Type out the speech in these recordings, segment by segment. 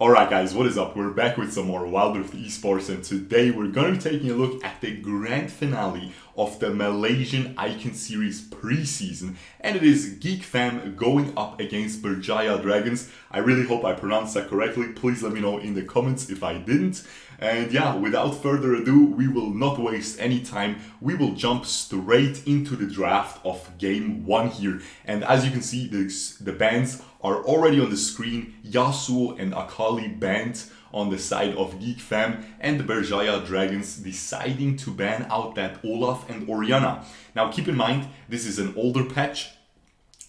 Alright guys, what is up? We're back with some more Wild Rift Esports, and today we're going to be taking a look at the grand finale of the Malaysian Icon Series preseason, and it is Geek Fam going up against Berjaya Dragons. I really hope I pronounced that correctly. Please let me know in the comments if I didn't. And yeah, without further ado, we will not waste any time. We will jump straight into the draft of Game 1 here. And as you can see, the bans are already on the screen. Yasuo and Akali banned on the side of Geek Fam, and the Berjaya Dragons deciding to ban out that Olaf and Orianna. Now keep in mind, this is an older patch.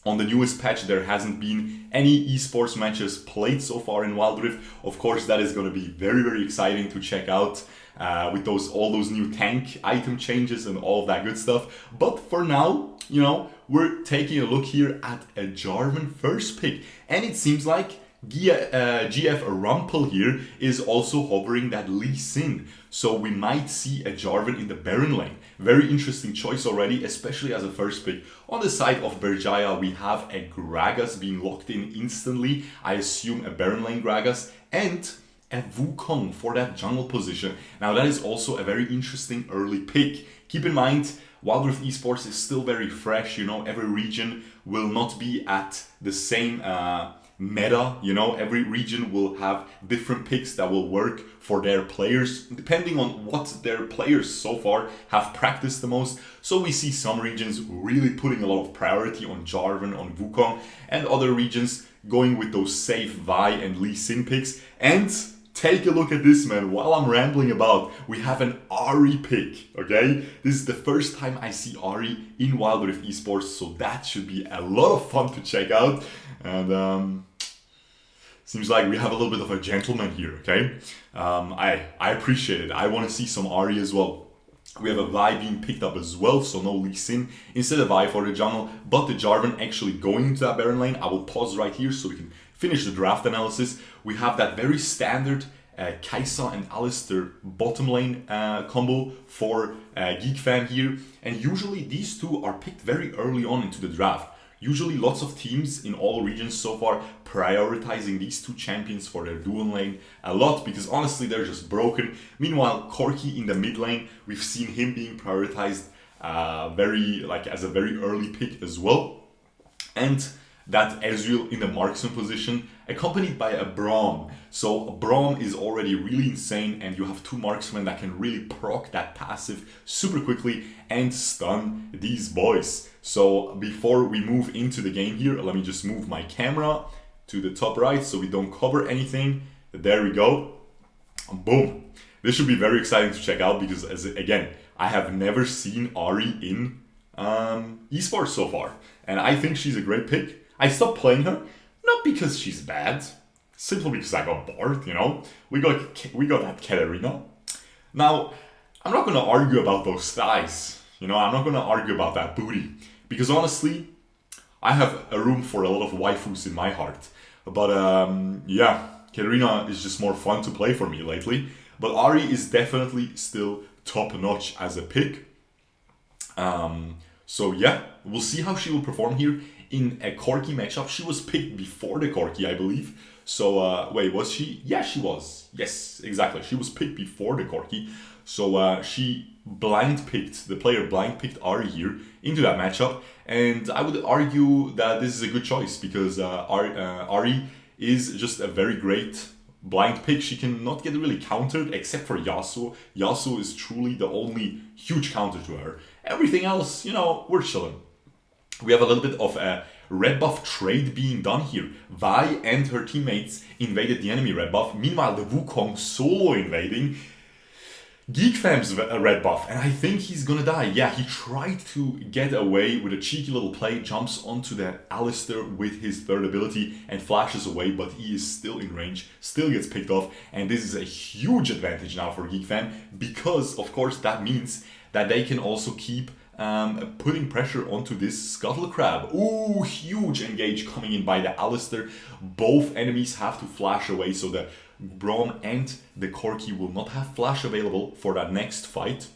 On the newest patch, there hasn't been any esports matches played so far in Wild Rift. Of course, that is going to be very exciting to check out with all those new tank item changes and all of that good stuff. But for now, we're taking a look here at a Jarvan first pick, and it seems like GF Rumpel here is also hovering that Lee Sin. So we might see a Jarvan in the Baron lane. Very interesting choice already, especially as a first pick. On the side of Berjaya, we have a Gragas being locked in instantly. I assume a Baron lane Gragas, and a Wukong for that jungle position. Now that is also a very interesting early pick. Keep in mind, Wild Rift Esports is still very fresh. Every region will not be at the same meta. Every region will have different picks that will work for their players depending on what their players so far have practiced the most. So we see some regions really putting a lot of priority on Jarvan, on Wukong, and other regions going with those safe Vi and Lee Sin picks. And take a look at this, man. While I'm rambling about, we have an Ahri pick, okay? This is the first time I see Ahri in Wild Rift Esports, so that should be a lot of fun to check out. And seems like we have a little bit of a gentleman here, okay? I appreciate it. I want to see some Ahri as well. We have a Vi being picked up as well, so no Lee Sin instead of Vi for the jungle, but the Jarvan actually going into that Baron lane. I will pause right here so we can finish the draft analysis. We have that very standard Kai'Sa and Alistar bottom lane combo for Geek Fam here, and usually these two are picked very early on into the draft. Usually lots of teams in all regions so far prioritizing these two champions for their dual lane a lot, because honestly they're just broken. Meanwhile, Corki in the mid lane, we've seen him being prioritized as a very early pick as well. And that Ezreal in the marksman position, accompanied by a Braum. So Braum is already really insane, and you have two marksmen that can really proc that passive super quickly and stun these boys. So before we move into the game here, let me just move my camera to the top right so we don't cover anything. There we go. Boom. This should be very exciting to check out because, again, I have never seen Ahri in esports so far, and I think she's a great pick. I stopped playing her, not because she's bad, simply because I got bored, We got that Katarina. Now, I'm not going to argue about those thighs, I'm not going to argue about that booty, because honestly, I have a room for a lot of waifus in my heart. But yeah, Katarina is just more fun to play for me lately. But Ahri is definitely still top notch as a pick. So yeah, we'll see how she will perform here in a Corki matchup. She was picked before the Corki, I believe. So, wait, was she? Yeah, she was. Yes, exactly. She was picked before the Corki. So, the player blind picked Ahri here into that matchup. And I would argue that this is a good choice because Ahri is just a very great blind pick. She cannot get really countered except for Yasuo. Yasuo is truly the only huge counter to her. Everything else, we're chilling. We have a little bit of a red buff trade being done here. Vi and her teammates invaded the enemy red buff. Meanwhile, the Wukong solo invading Geek Fam's red buff, and I think he's gonna die. Yeah, he tried to get away with a cheeky little play, jumps onto the Alistar with his third ability and flashes away, but he is still in range, still gets picked off, and this is a huge advantage now for Geek Fam because, of course, that means that they can also keep putting pressure onto this Scuttle Crab. Ooh, huge engage coming in by the Alistar. Both enemies have to flash away, so the Braum and the Corki will not have flash available for that next fight.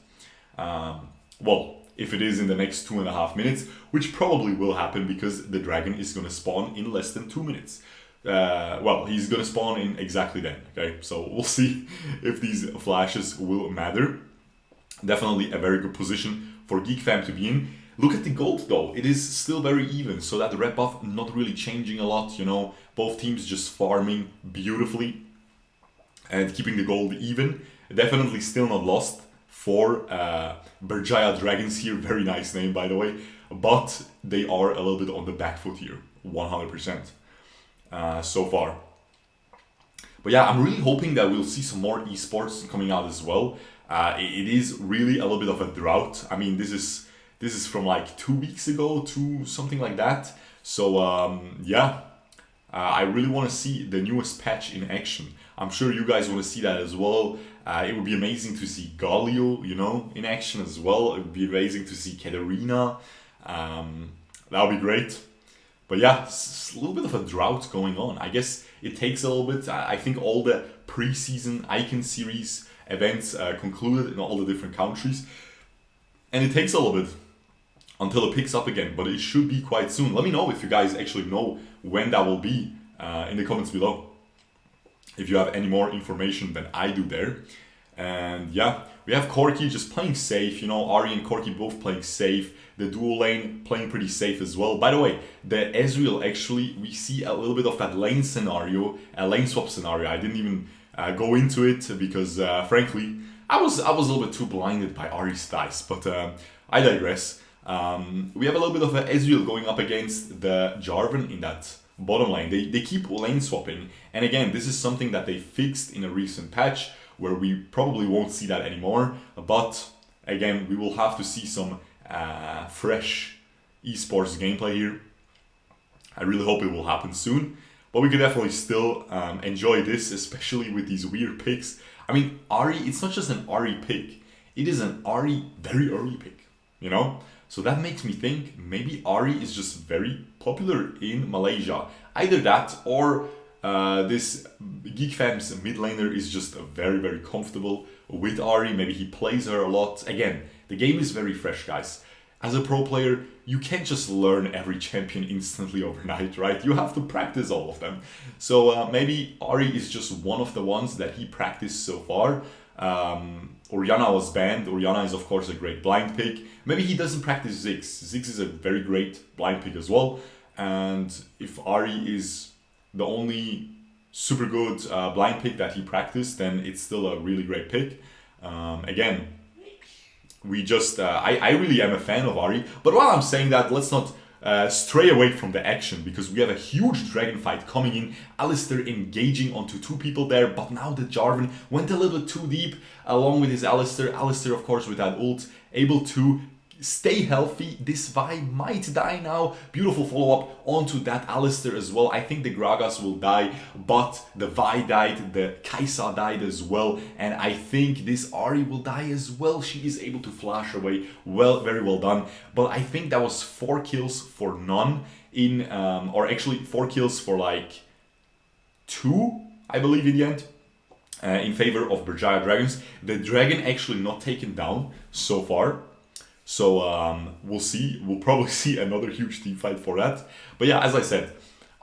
Well, if it is in the next 2.5 minutes, which probably will happen because the dragon is going to spawn in less than 2 minutes. well, he's gonna spawn in exactly then, okay? So we'll see if these flashes will matter. Definitely a very good position for Geek Fam to be in. Look at the gold though, it is still very even, so that red buff not really changing a lot, you know, both teams just farming beautifully and keeping the gold even. Definitely still not lost for Berjaya Dragons here, very nice name by the way, but they are a little bit on the back foot here, 100% so far. But yeah, I'm really hoping that we'll see some more esports coming out as well. It is really a little bit of a drought. I mean, this is from like 2 weeks ago to something like that. So yeah, I really want to see the newest patch in action. I'm sure you guys want to see that as well. It would be amazing to see Galio, you know, in action as well. It would be amazing to see Katarina. That would be great. But yeah, it's a little bit of a drought going on. I guess it takes a little bit. I think all the preseason Icon Series events concluded in all the different countries. And it takes a little bit until it picks up again, but it should be quite soon. Let me know if you guys actually know when that will be in the comments below, if you have any more information than I do there. And yeah, we have Corki just playing safe, you know, Ahri and Corki both playing safe. The dual lane playing pretty safe as well. By the way, the Ezreal actually, we see a little bit of that lane scenario, a lane swap scenario. I didn't even go into it because frankly, I was a little bit too blinded by Ahri's dice, but I digress. We have a little bit of an Ezreal going up against the Jarvan in that bottom lane. They keep lane swapping, and again, this is something that they fixed in a recent patch where we probably won't see that anymore, but again, we will have to see some fresh esports gameplay here. I really hope it will happen soon, but we could definitely still enjoy this, especially with these weird picks. I mean, Ahri, it's not just an Ahri pick, it is an Ahri very early pick, you know? So that makes me think maybe Ahri is just very popular in Malaysia. Either that or this Geek Fam's mid laner is just very, very comfortable with Ahri. Maybe he plays her a lot. Again, the game is very fresh, guys. As a pro player, you can't just learn every champion instantly overnight, right? You have to practice all of them. So maybe Ahri is just one of the ones that he practiced so far. Orianna was banned. Orianna is of course a great blind pick. Maybe he doesn't practice Ziggs. Ziggs is a very great blind pick as well. And if Ahri is the only super good blind pick that he practiced, then it's still a really great pick. Again, we just I really am a fan of Ahri, but while I'm saying that, let's not stray away from the action, because we have a huge dragon fight coming in. Alistair engaging onto two people there, but now the Jarvan went a little bit too deep along with his Alistair. Alistair, of course, with that ult, able to stay healthy. This Vi might die now. Beautiful follow-up onto that Alistair as well. I think the Gragas will die, but the Vi died, the Kaisa died as well, and I think this Ahri will die as well. She is able to flash away. Well, very well done. But I think that was 4 kills for none in, or actually 4 kills for like 2, I believe, in the end. In favor of Berjaya Dragons. The dragon actually not taken down so far. So we'll see. We'll probably see another huge team fight for that. But yeah, as I said,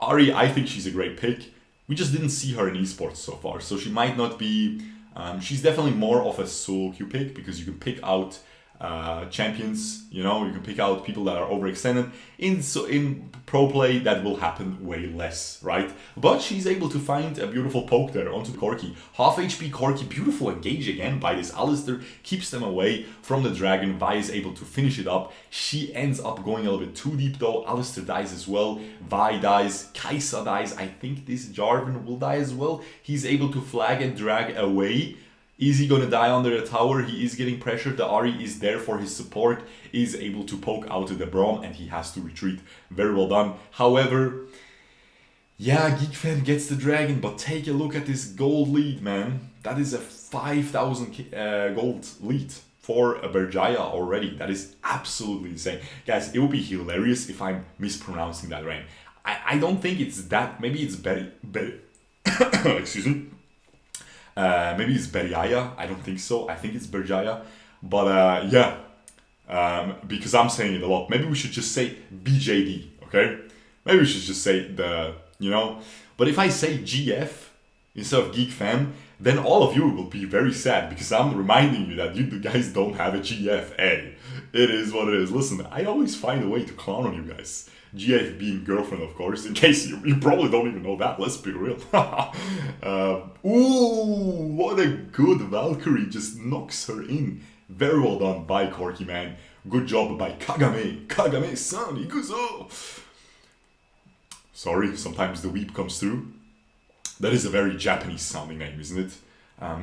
Ahri, I think she's a great pick. We just didn't see her in esports so far. So she might not be... she's definitely more of a solo queue pick, because you can pick out champions, you know, you can pick out people that are overextended. In pro play, that will happen way less, right? But she's able to find a beautiful poke there onto the Corki. Half HP Corki, beautiful engage again by this Alistair, keeps them away from the dragon. Vi is able to finish it up. She ends up going a little bit too deep though. Alistair dies as well. Vi dies. Kaisa dies. I think this Jarvan will die as well. He's able to flag and drag away. Is he gonna die under the tower? He is getting pressured. The Ahri is there for his support, is able to poke out to the Braum, and he has to retreat. Very well done. However, yeah, Geek Fam gets the dragon, but take a look at this gold lead, man. That is a 5,000 gold lead for a Berjaya already. That is absolutely insane. Guys, it would be hilarious if I'm mispronouncing that right. I don't think it's that. Maybe it's excuse me. Maybe it's Berjaya. I don't think so. I think it's Berjaya. But yeah, because I'm saying it a lot. Maybe we should just say BJD, okay? Maybe we should just say the, you know, But if I say GF instead of Geek Fam, then all of you will be very sad because I'm reminding you that you guys don't have a GF. Hey, it is what it is. Listen, I always find a way to clown on you guys. GF being girlfriend, of course, in case you probably don't even know that, let's be real. Ooh, what a good Valkyrie, just knocks her in. Very well done by Corki, man. Good job by Kagame. Kagame-san, ikuzo! Sorry, sometimes the weep comes through. That is a very Japanese sounding name, isn't it?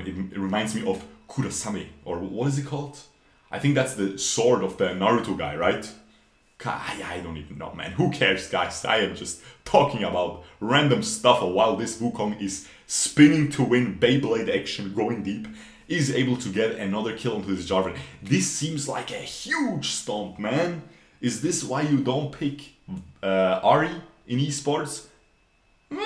It reminds me of Kurasame, or what is it called? I think that's the sword of the Naruto guy, right? I don't even know, man. Who cares, guys? I am just talking about random stuff while this Wukong is spinning to win Beyblade action, going deep, is able to get another kill onto this Jarvan. This seems like a huge stomp, man. Is this why you don't pick Ahri in esports? Meh,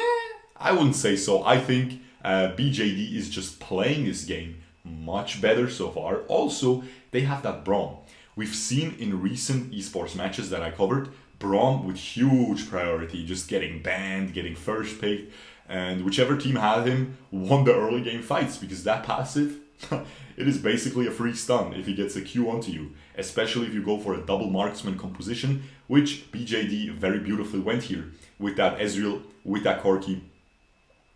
I wouldn't say so. I think BJD is just playing this game much better so far. Also, they have that Braum. We've seen in recent esports matches that I covered, Braum with huge priority, just getting banned, getting first picked, and whichever team had him won the early game fights because that passive, it is basically a free stun if he gets a Q onto you, especially if you go for a double marksman composition, which BJD very beautifully went here with that Ezreal, with that Corki.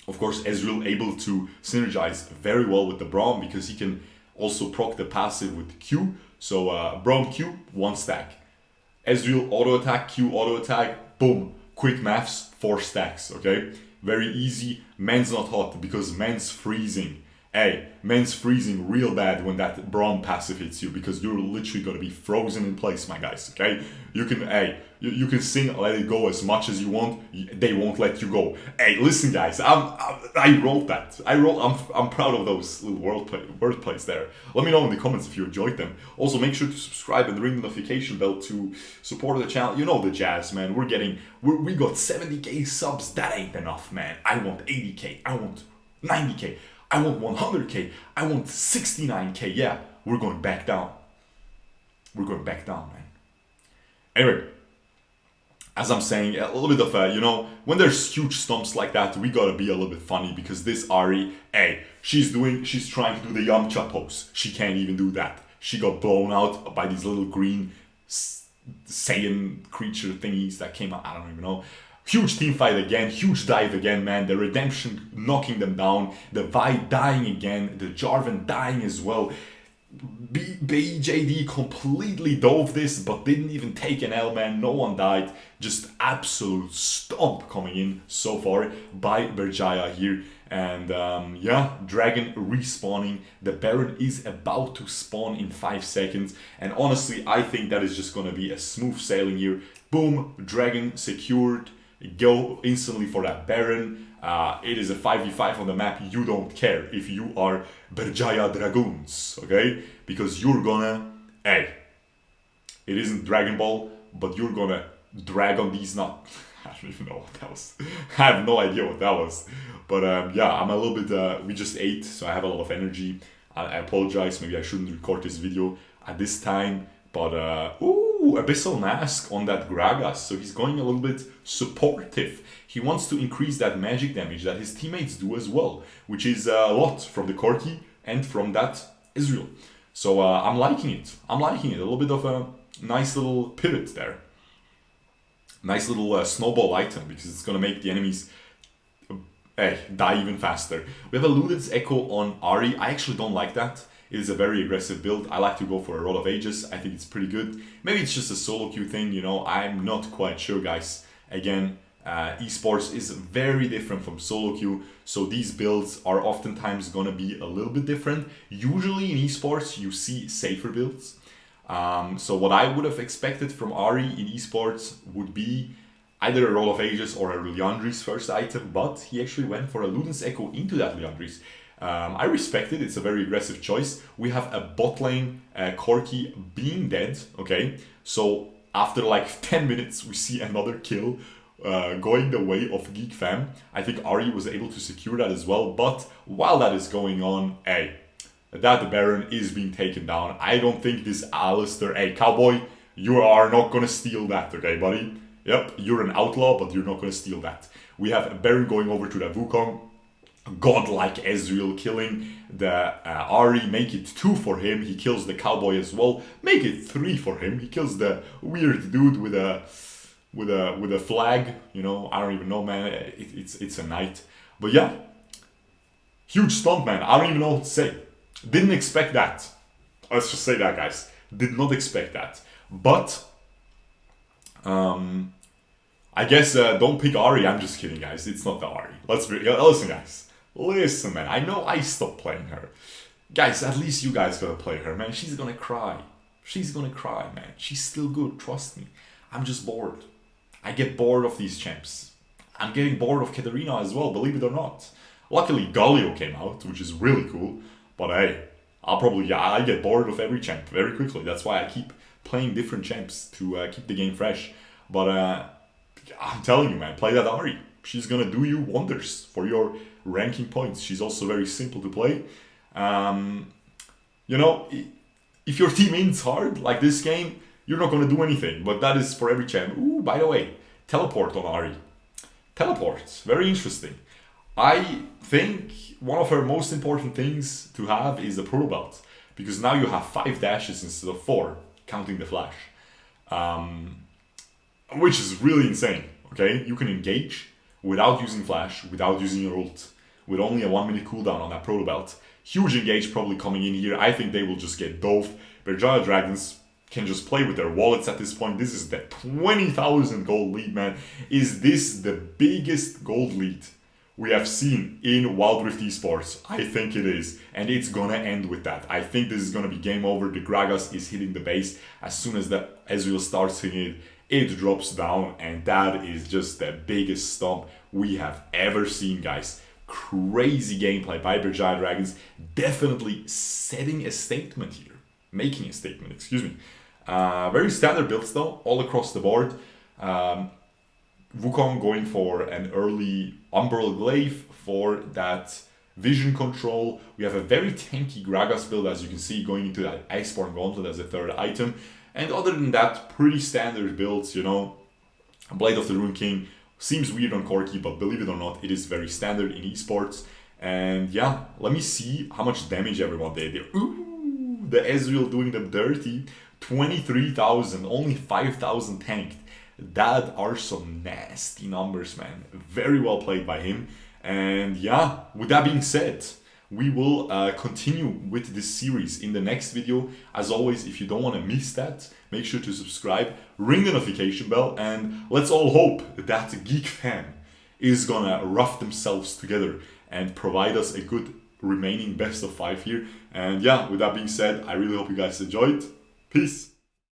Of course, Ezreal able to synergize very well with the Braum because he can also proc the passive with Q. So Braum Q, 1 stack. Ezreal auto attack, Q auto attack, boom. Quick maths, 4 stacks, okay? Very easy. Man's not hot because man's freezing. Hey, man's freezing real bad when that Braum passive hits you because you're literally gonna be frozen in place, my guys, okay? You can, you can sing Let It Go as much as you want, they won't let you go. Hey, listen guys, I wrote that. I'm proud of those little wordplays there. Let me know in the comments if you enjoyed them. Also, make sure to subscribe and ring the notification bell to support the channel. You know the jazz, man. We got 70k subs. That ain't enough, man. I want 80k. I want 90k. I want 100k. I want 69k. Yeah, we're going back down. We're going back down, man. Anyway, as I'm saying, a little bit of you know, when there's huge stumps like that, we gotta be a little bit funny because this Ahri, hey, she's trying to do the Yamcha pose. She can't even do that. She got blown out by these little green Saiyan creature thingies that came out. I don't even know. Huge team fight again, huge dive again, man. The Redemption knocking them down, the Vi dying again, the Jarvan dying as well. BJD completely dove this, but didn't even take an L, man. No one died. Just absolute stomp coming in so far by Berjaya here. And yeah, Dragon respawning. The Baron is about to spawn in 5 seconds. And honestly, I think that is just going to be a smooth sailing here. Boom, Dragon secured. Go instantly for that Baron. It is a 5v5 on the map. You don't care if you are Berjaya Dragons, okay? Because you're gonna, hey, it isn't Dragon Ball, but you're gonna drag on these nuts. I don't even know what that was. I have no idea what that was. But yeah, I'm a little bit, we just ate, so I have a lot of energy. I apologize, maybe I shouldn't record this video at this time. But, ooh, Abyssal Mask on that Gragas. So he's going a little bit supportive. He wants to increase that magic damage that his teammates do as well, which is a lot from the Corki and from that Ezreal. So I'm liking it. I'm liking it. A little bit of a nice little pivot there. Nice little snowball item because it's going to make the enemies die even faster. We have a Luden's Echo on Ahri. I actually don't like that. It is a very aggressive build. I like to go for a Rod of Ages. I think it's pretty good. Maybe it's just a solo queue thing, you know. I'm not quite sure, guys. Again, esports is very different from solo queue. So these builds are oftentimes going to be a little bit different. Usually in esports, you see safer builds. So what I would have expected from Ahri in esports would be either a Rod of Ages or a Liandry's first item. But he actually went for a Luden's Echo into that Liandry's. I respect it. It's a very aggressive choice. We have a bot lane Corki being dead. Okay, so after like 10 minutes, we see another kill going the way of Geek Fam. I think Ahri was able to secure that as well. But while that is going on, hey, that Baron is being taken down. I don't think this Alistair, hey, Cowboy, you are not gonna steal that, okay, buddy? Yep, you're an outlaw, but you're not gonna steal that. We have Baron going over to the Wukong. Godlike Ezreal killing the Ahri, make it 2 for him. He kills the cowboy as well. Make it 3 for him. He kills the weird dude with a flag. You know, I don't even know, man. It's a knight. But yeah, huge stunt, man. I don't even know what to say. Didn't expect that. Let's just say that, guys. Did not expect that. But I guess don't pick Ahri. I'm just kidding, guys. It's not the Ahri. Listen, guys. Listen, man. I know I stopped playing her. Guys, at least you guys gotta play her, man. She's gonna cry. She's gonna cry, man. She's still good, trust me. I'm just bored. I get bored of these champs. I'm getting bored of Katarina as well, believe it or not. Luckily, Galio came out, which is really cool. But hey, I get bored of every champ very quickly. That's why I keep playing different champs to keep the game fresh. But I'm telling you, man, play that Ahri. She's gonna do you wonders for your ranking points. She's also very simple to play. You know, if your team ends hard, like this game, you're not gonna do anything. But that is for every champ. Ooh, by the way, teleport on Ahri. Teleports, very interesting. I think one of her most important things to have is the Pro Belt. Because now you have 5 dashes instead of 4, counting the flash. Which is really insane, okay? You can engage without using flash, without using your ult, with only a 1-minute cooldown on that Proto Belt. Huge engage probably coming in here. I think they will just get dove. Berjaya Dragons can just play with their wallets at this point. This is the 20,000 gold lead, man. Is this the biggest gold lead we have seen in Wild Rift Esports? I think it is. And it's gonna end with that. I think this is gonna be game over. The Gragas is hitting the base. As soon as the Ezreal starts hitting it, it drops down, and that is just the biggest stomp we have ever seen, guys. Crazy gameplay by Berjaya Dragons. Definitely setting a statement here. Making a statement, excuse me. Very standard builds though, all across the board. Wukong going for an early Umbral Glaive for that vision control. We have a very tanky Gragas build, as you can see, going into that Iceborne Gauntlet as a 3rd item. And other than that, pretty standard builds, you know. Blade of the Rune King seems weird on Corki, but believe it or not, it is very standard in esports. And yeah, let me see how much damage everyone did. Ooh, the Ezreal doing them dirty. 23,000, only 5,000 tanked. That are some nasty numbers, man. Very well played by him. And yeah, with that being said, we will continue with this series in the next video. As always, if you don't want to miss that, make sure to subscribe, ring the notification bell, and let's all hope that Geek Fam is gonna rough themselves together and provide us a good remaining best of 5 here. And yeah, with that being said, I really hope you guys enjoyed. Peace.